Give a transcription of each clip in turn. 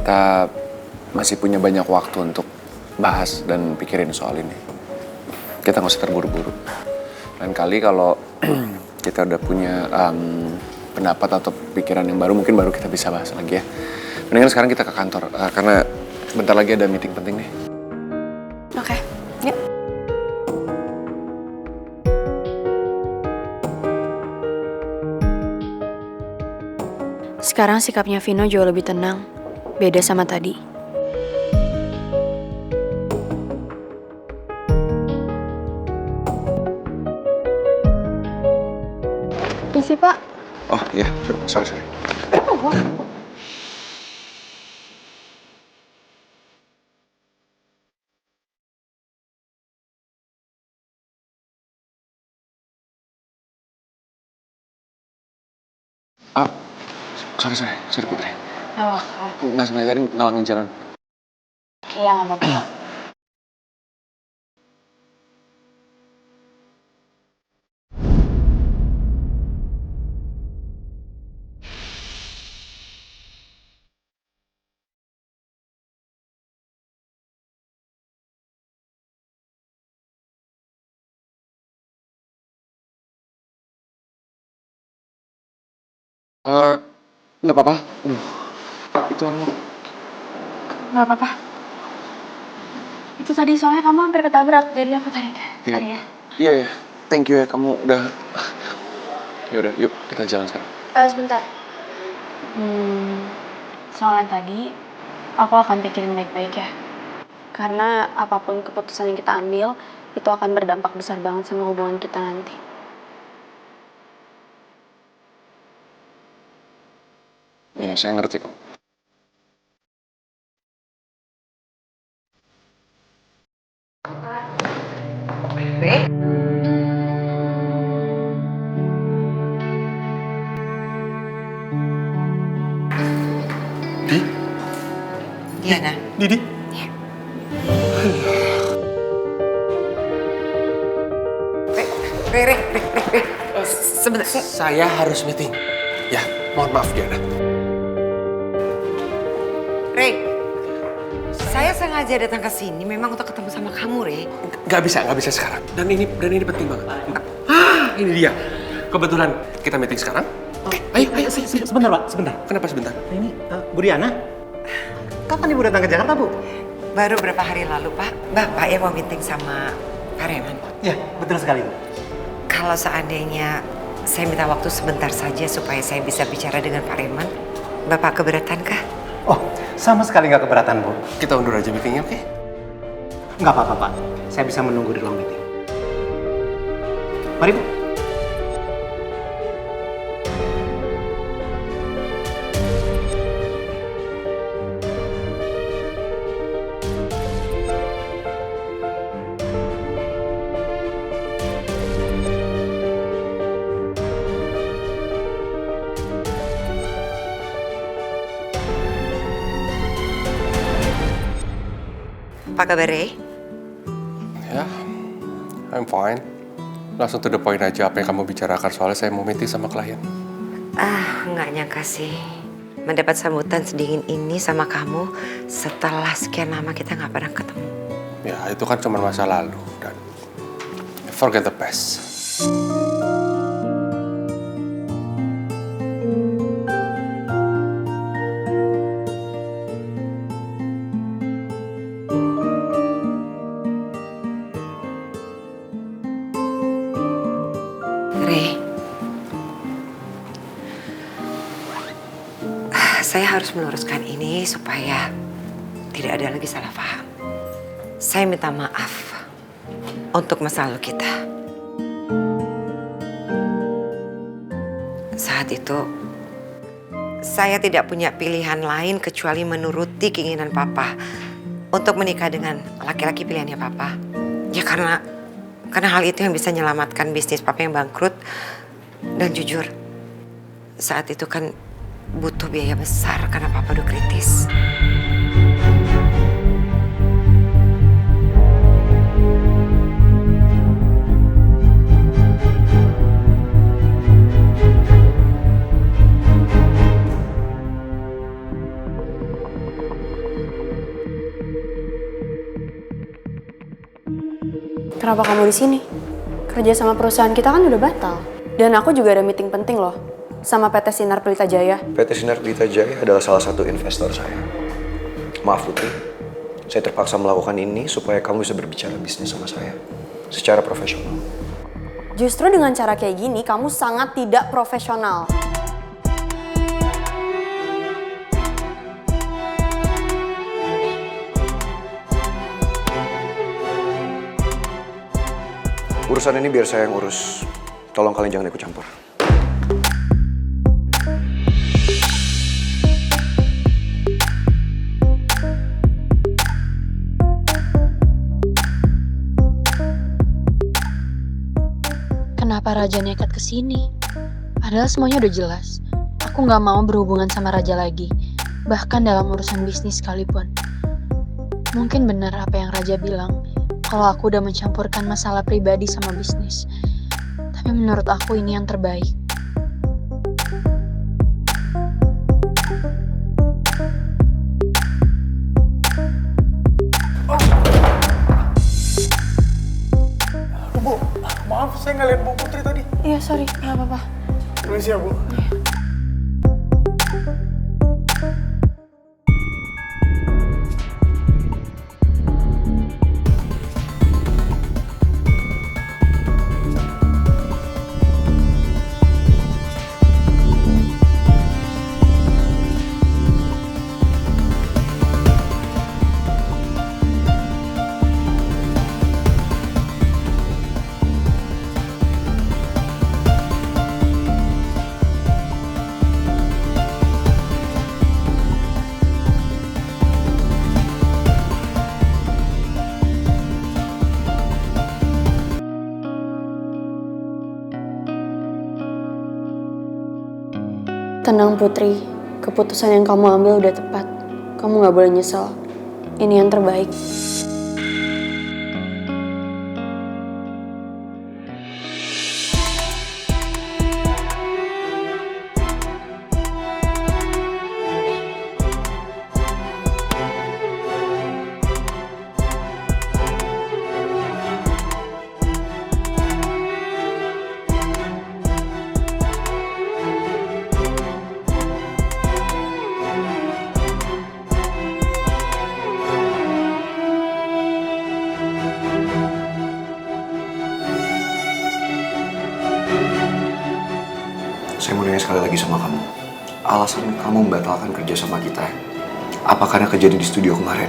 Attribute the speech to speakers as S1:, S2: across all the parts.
S1: kita masih punya banyak waktu untuk bahas dan pikirin soal ini. Kita nggak usah terburu-buru. Lain kali kalau kita udah punya pendapat atau pikiran yang baru, mungkin baru kita bisa bahas lagi ya. Mendingan sekarang kita ke kantor, karena bentar lagi ada meeting penting nih.
S2: Oke, yuk. Sekarang sikapnya Vino jauh lebih tenang, beda sama tadi. Isi, Pak.
S1: Oh iya, sorry. Ah, sorry Putri.
S2: Oh,
S1: Nggak sengaja tadi ngalangin jalan.
S2: iya nggak apa-apa.
S1: Nggak apa-apa. Itu orang.
S2: Nggak apa-apa. Itu tadi soalnya kamu hampir ketabrak, jadi aku tadi ya.
S1: Iya. Thank you ya, kamu udah. Yaudah, yuk kita jalan sekarang.
S2: Sebentar. Soalnya tadi aku akan pikirin baik-baik ya. Karena apapun keputusan yang kita ambil, itu akan berdampak besar banget sama hubungan kita nanti.
S1: Ya, saya ngerti kok. Di?
S3: Diana.
S1: Didi?
S3: Iya. Re. Sebentar.
S1: Saya harus meeting. Ya, mohon maaf Diana.
S3: Re, saya sengaja datang ke sini memang untuk ketemu sama kamu, Re.
S1: Gak bisa sekarang. Dan ini penting banget. Ini dia. Kebetulan kita meeting sekarang. Ayo.
S4: Sebentar, Pak, sebentar.
S1: Kenapa sebentar?
S4: Ini Bu Diana, kapan Ibu datang ke Jakarta, Bu?
S3: Baru berapa hari lalu, Pak. Bapak yang mau meeting sama Pak Reman.
S4: Ya, betul sekali, Bu.
S3: Kalau seandainya saya minta waktu sebentar saja supaya saya bisa bicara dengan Pak Reman, Bapak keberatan kah?
S4: Oh, sama sekali nggak keberatan, Bu.
S1: Kita undur aja meetingnya, oke?
S4: Nggak apa-apa, Pak. Saya bisa menunggu di ruang meeting. Mari, Bu.
S3: Apa kabar, Re?
S1: Ya, I'm fine. Langsung to the point aja apa yang kamu bicarakan, soalnya saya mau meeting sama klien.
S3: Nggak nyangka sih mendapat sambutan sedingin ini sama kamu setelah sekian lama kita nggak pernah ketemu.
S1: Ya, itu kan cuma masa lalu dan forget the past.
S3: Re, saya harus meluruskan ini supaya tidak ada lagi salah paham. Saya minta maaf untuk masa lalu kita. Saat itu, saya tidak punya pilihan lain kecuali menuruti keinginan Papa untuk menikah dengan laki-laki pilihannya Papa. Ya karena hal itu yang bisa menyelamatkan bisnis Papa yang bangkrut. Dan jujur, saat itu kan butuh biaya besar karena Papa udah kritis.
S2: Kenapa kamu di sini? Kerja sama perusahaan kita kan udah batal. Dan aku juga ada meeting penting loh sama PT Sinar Pelita Jaya.
S1: PT Sinar Pelita Jaya adalah salah satu investor saya. Maaf Putri, saya terpaksa melakukan ini supaya kamu bisa berbicara bisnis sama saya secara profesional.
S2: Justru dengan cara kayak gini, kamu sangat tidak profesional.
S1: Urusan ini biar saya yang urus. Tolong kalian jangan ikut campur.
S2: Kenapa Raja nekat ke sini? Padahal semuanya udah jelas. Aku nggak mau berhubungan sama Raja lagi, bahkan dalam urusan bisnis sekalipun. Mungkin benar apa yang Raja bilang, kalau aku udah mencampurkan masalah pribadi sama bisnis. Tapi menurut aku ini yang terbaik.
S5: Bu, maaf saya nggak lihat Bu Putri tadi.
S2: Iya, sorry, nggak apa-apa.
S5: Permisi ya, Bu.
S2: Tenang Putri, keputusan yang kamu ambil udah tepat. Kamu gak boleh nyesel. Ini yang terbaik.
S1: Saya mau nanya sekali lagi sama kamu. Alasan kamu membatalkan kerja sama kita, apa karena kejadian di studio kemarin?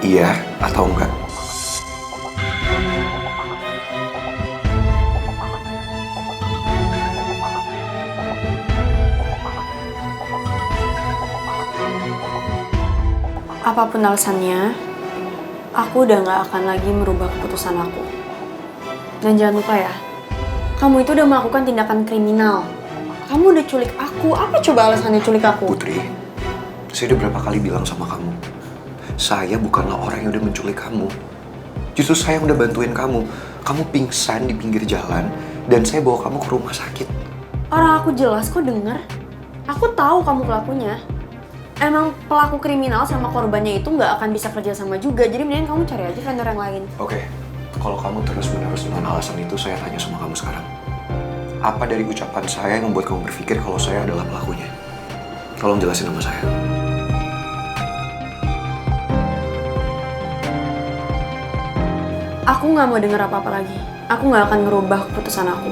S1: Iya atau enggak?
S2: Apapun alasannya, aku udah gak akan lagi merubah keputusan aku. Dan jangan lupa ya, kamu itu udah melakukan tindakan kriminal. Kamu udah culik aku. Apa coba alasannya culik aku?
S1: Putri, saya udah berapa kali bilang sama kamu, saya bukanlah orang yang udah menculik kamu. Justru saya yang udah bantuin kamu. Kamu pingsan di pinggir jalan, dan saya bawa kamu ke rumah sakit.
S2: Orang aku jelas kok denger. Aku tahu kamu pelakunya. Emang pelaku kriminal sama korbannya itu nggak akan bisa kerja sama juga. Jadi mending kamu cari aja vendor yang lain.
S1: Oke, kalau kamu terus-menerus dengan alasan itu, saya tanya sama kamu sekarang. Apa dari ucapan saya yang membuat kamu berpikir kalau saya adalah pelakunya? Tolong jelasin sama saya.
S2: Aku nggak mau denger apa-apa lagi. Aku nggak akan ngerubah keputusan aku.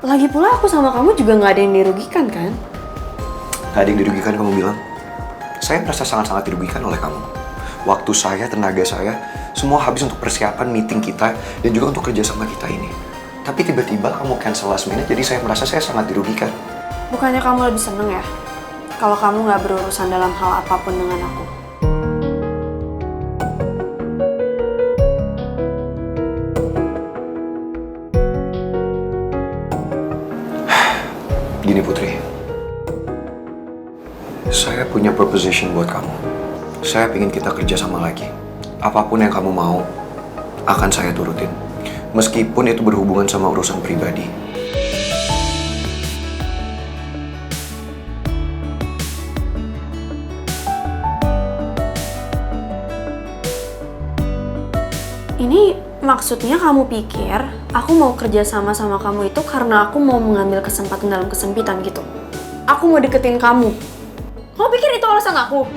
S2: Lagi pula aku sama kamu juga nggak ada yang dirugikan kan?
S1: Gak ada yang dirugikan kamu bilang? Saya merasa sangat-sangat dirugikan oleh kamu. Waktu saya, tenaga saya, semua habis untuk persiapan meeting kita dan juga untuk kerja sama kita ini. Tapi tiba-tiba kamu cancel last minute, jadi saya merasa saya sangat dirugikan.
S2: Bukannya kamu lebih seneng ya? Kalau kamu nggak berurusan dalam hal apapun dengan aku.
S1: Gini Putri, saya punya proposition buat kamu. Saya ingin kita kerja sama lagi. Apapun yang kamu mau, akan saya turutin. Meskipun itu berhubungan sama urusan pribadi.
S6: Ini maksudnya kamu pikir aku mau kerja sama kamu itu karena aku mau mengambil kesempatan dalam kesempitan gitu? Aku mau deketin kamu. Kamu pikir itu alasan aku?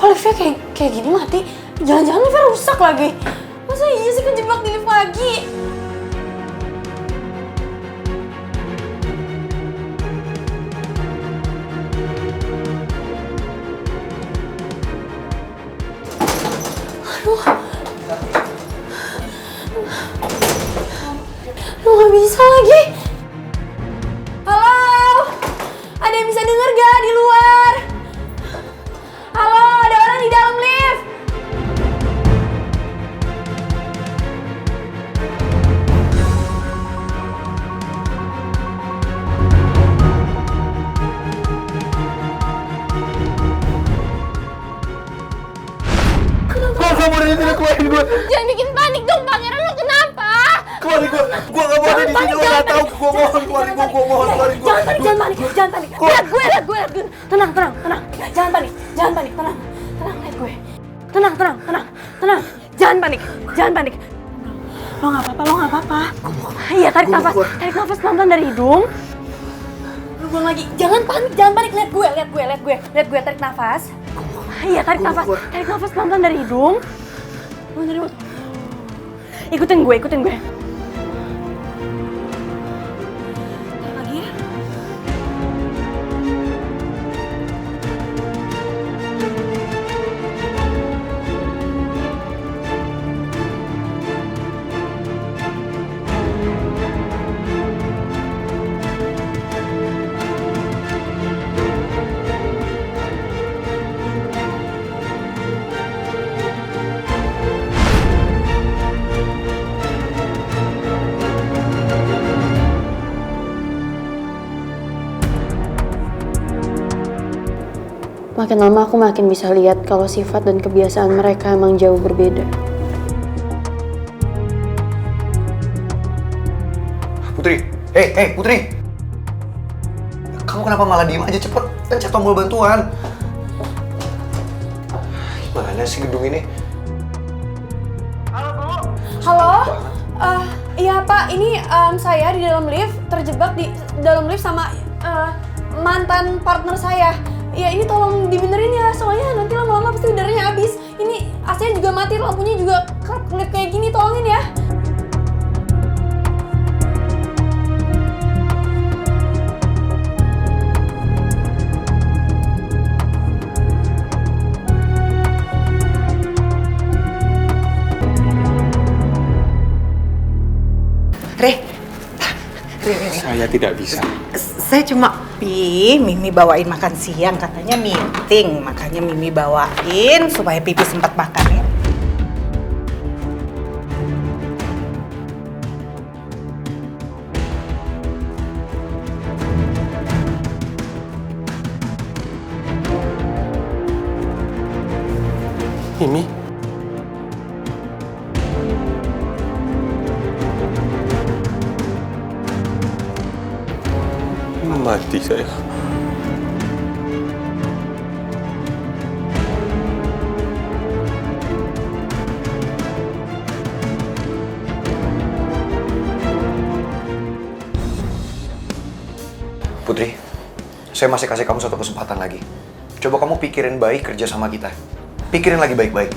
S6: Kok liftnya kayak gini mati? Jangan-jangan liftnya rusak lagi. Masa iya sih kejebak di lift lagi? Aduh. Aduh, gak bisa lagi. Halo? Ada yang bisa denger gak di luar? Halo, ada orang di dalam lift.
S5: Kok kamu dari sini keluarin gue?
S6: Jangan bikin panik dong, Pangeran. Lo kenapa?
S5: Keluarin gue. Gue gak mau ada di sini. Lo gak tahu. Gue mohon keluarin gue. Gue mohon keluarin gue.
S6: Jangan panik. Lihat gue. Tenang. Jangan panik. Tenang. Lihat gue. Tenang. Jangan panik. Lo nggak apa-apa. Iya, tarik nafas pelan-pelan dari hidung. Lo buang lagi. Jangan panik. Lihat gue. Tarik nafas. Iya, tarik nafas pelan-pelan dari hidung. Lo dari mana? Ikutin gue. Tarik lagi ya. Makin lama aku makin bisa lihat kalau sifat dan kebiasaan mereka emang jauh berbeda.
S1: Putri, hei Putri. Kamu kenapa malah diem aja? Cepet, pencet tombol bantuan. Gimana sih gedung ini?
S6: Halo? Iya Pak, ini saya di dalam lift, terjebak di dalam lift sama mantan partner saya. Ya ini tolong dibenerin ya, soalnya nanti lama-lama pasti udaranya habis. Ini AC-nya juga mati, lampunya juga kelip kayak gini, tolongin ya.
S3: Re.
S5: Saya tidak bisa.
S3: Saya cuma
S7: Mimi bawain makan siang, katanya meeting, makanya Mimi bawain supaya Pipi sempat makan ya.
S5: Mimi? Mati saya.
S1: Putri, saya masih kasih kamu satu kesempatan lagi. Coba kamu pikirin baik kerja sama kita. Pikirin lagi baik-baik.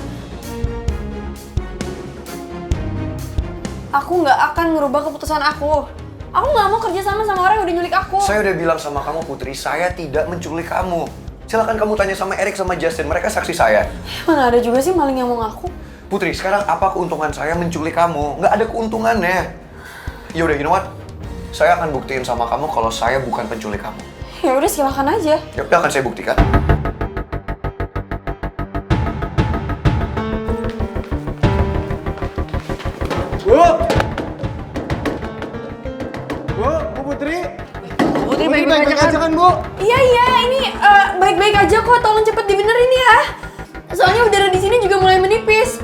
S6: Aku nggak akan ngerubah keputusan aku. Aku nggak mau kerja sama orang yang udah nyulik aku.
S1: Saya udah bilang sama kamu Putri, saya tidak menculik kamu. Silakan kamu tanya sama Erik sama Justin, mereka saksi saya.
S6: Mana ada juga sih maling yang mau ngaku.
S1: Putri, sekarang apa keuntungan saya menculik kamu? Nggak ada keuntungannya. Yaudah, you know what? Saya akan buktiin sama kamu kalau saya bukan penculik kamu.
S6: Ya udah silakan aja.
S1: Ya udah, akan saya buktikan.
S5: Bu Putri?
S3: Putri baik
S5: baik-baik aja kan, Bu?
S6: Iya, ini baik-baik aja kok. Tolong cepet dibenerin ya. Soalnya udara di sini juga mulai menipis.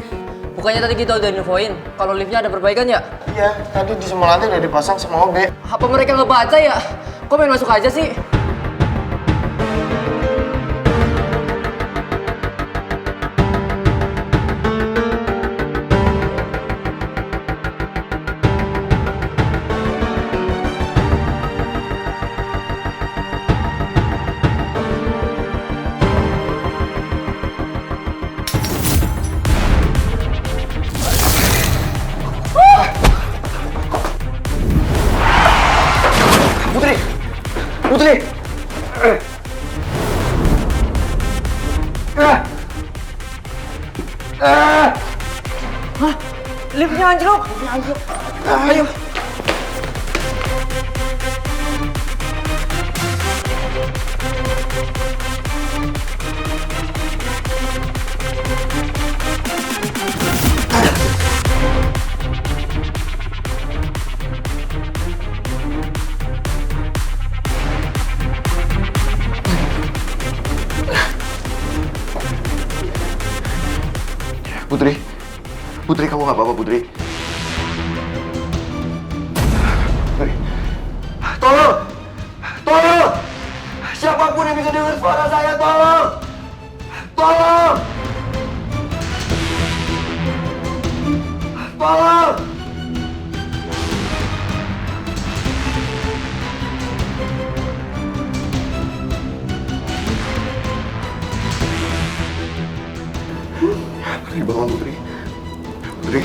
S8: Bukannya tadi kita udah infoin kalau liftnya ada perbaikan ya?
S5: Iya, tadi di semua lantai udah dipasang sama OB.
S8: Apa mereka nggak baca ya? Kok main masuk aja sih?
S5: Putri! Putri!
S8: Liftnya anjlok. Ayo.
S5: Putri! Putri, kamu gak apa-apa, Putri? Putri! Tolong! Tolong! Siapapun yang bisa dengar suara saya, tolong! Tolong! Tolong! Putri, bangun, Putri. Putri.